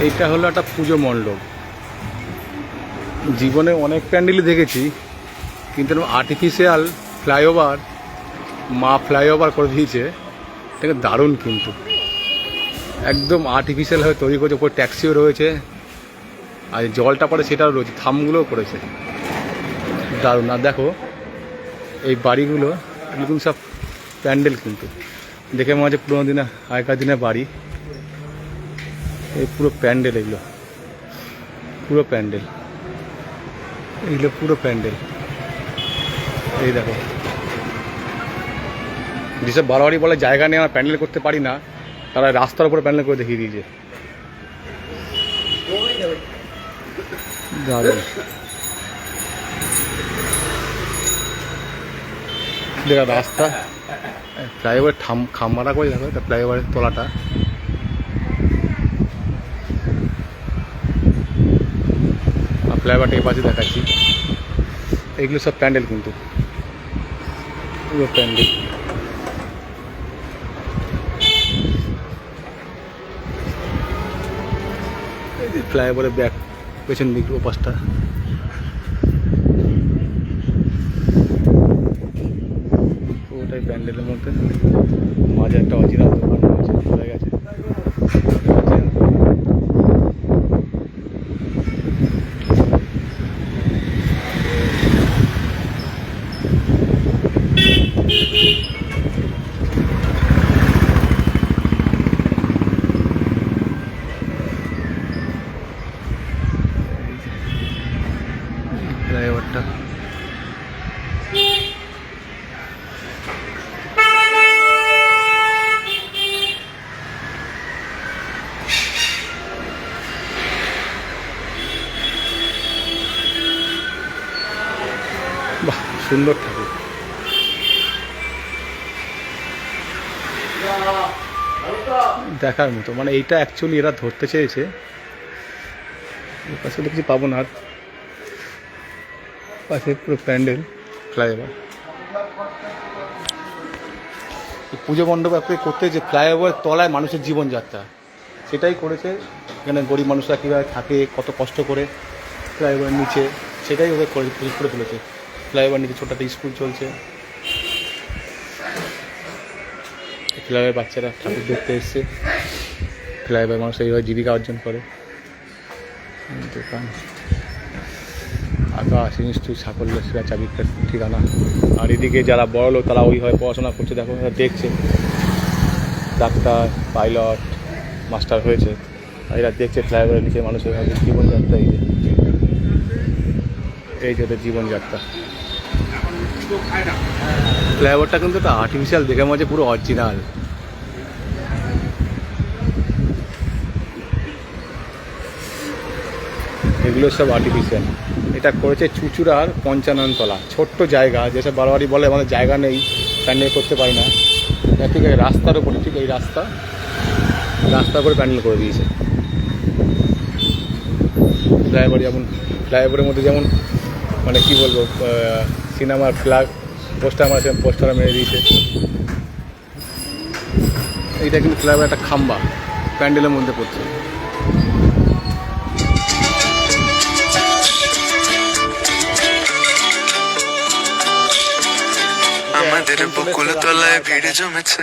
এইটা হলো একটা পুজো মণ্ডপ। জীবনে অনেক প্যান্ডেলই দেখেছি, কিন্তু আর্টিফিশিয়াল ফ্লাইওভার, মা ফ্লাইওভার করে দিয়েছে, এটা দারুণ। কিন্তু একদম আর্টিফিশিয়ালভাবে তৈরি করেছে, উপর ট্যাক্সিও রয়েছে, আর জলটা পড়ে সেটাও রয়েছে, থামগুলোও করেছে, দারুণ। আর দেখো এই বাড়িগুলো, এগুলো সব প্যান্ডেল, কিন্তু দেখে মনে হচ্ছে পুরোনো দিনে, আগেকার দিনের বাড়ি। এই পুরো প্যান্ডেল, এগুলো পুরো প্যান্ডেল, এগুলো পুরো প্যান্ডেল। এই দেখো, যেসব বাড়াবাড়ি বলে জায়গা নিয়ে আমরা প্যান্ডেল করতে পারি না, তারা রাস্তার উপরে প্যান্ডেল করে দেখিয়ে দিয়েছে, দারুণ। দেখা রাস্তা, ফ্লাইওভার খাম্বাটা করে দেখো, এটা ফ্লাইওভারের তলাটা। ফ্লাইওভারটা এই পাশে দেখাচ্ছি, এগুলো সব প্যান্ডেল, কিন্তু পুরো প্যান্ডেল। ফ্লাইওভারের ব্যাক পেছন দিক ওপাশটা, ওটাই প্যান্ডেলের মধ্যে। মাঝে একটা অচিনা দোকান রয়েছে, চলে গেছে। ফ্লাইওভারটা বাহ, সুন্দর ঠাকুর। দেখার মতো, মানে এইটা অ্যাকচুয়ালি এরা ধরতে চেয়েছে। পাশে কিছু পাবো না, আর পাশে পুরো প্যান্ডেল, ফ্লাইওভার। পুজো মণ্ডপ আপনি করতে, যে ফ্লাইওভার তলায় মানুষের জীবনযাত্রা, সেটাই করেছে। এখানে গরিব মানুষরা কীভাবে থাকে, কত কষ্ট করে ফ্লাইওভার নিচে, সেটাই ওদের করে তুলেছে। ফ্লাইওভার নিচে ছোটো একটা স্কুল চলছে, ফ্লাইওভার বাচ্চারা ঠাকুর দেখতে এসছে। ফ্লাইওভার মানুষ এইভাবে জীবিকা অর্জন করে। দোকান, আকাশ নিশ্চয়ই সাফল্য সেরা চাবিকার ঠিকানা। আর এদিকে যারা বড় লোক, তারা ওইভাবে পড়াশোনা করছে, দেখো দেখছে, ডাক্তার, পাইলট, মাস্টার হয়েছে, আর এরা দেখছে ফ্লাইওভারের নিচে মানুষের জীবনযাত্রা। এই যে ওদের জীবনযাত্রা। ফ্লাইওভারটা কিন্তু একটা আর্টিফিশিয়াল, দেখে মনে হচ্ছে পুরো অরিজিনাল। এগুলো সব আর্টিফিশিয়াল। এটা করেছে চুচুড়ার 55 তলা, ছোট্ট জায়গা। যেসব বারবারই বলে আমাদের জায়গা নেই, প্যান্ডেল করতে পারি না, ঠিক আছে, রাস্তার উপরে, ঠিক এই রাস্তার উপরে প্যান্ডেল করে দিয়েছে। ফ্লাইওভার যেমন, ফ্লাইওভারের মধ্যে যেমন, মানে কি বলবো, সিনেমার ফ্ল্যাগ পোস্টার মারা, সেরকম পোস্টার মেরে দিয়েছে। এইটা কিন্তু ফ্লাইওভার একটা খাম্বা, প্যান্ডেলের মধ্যে পড়ছে। আমাদের বকুল তলায় ভিড় জমেছে।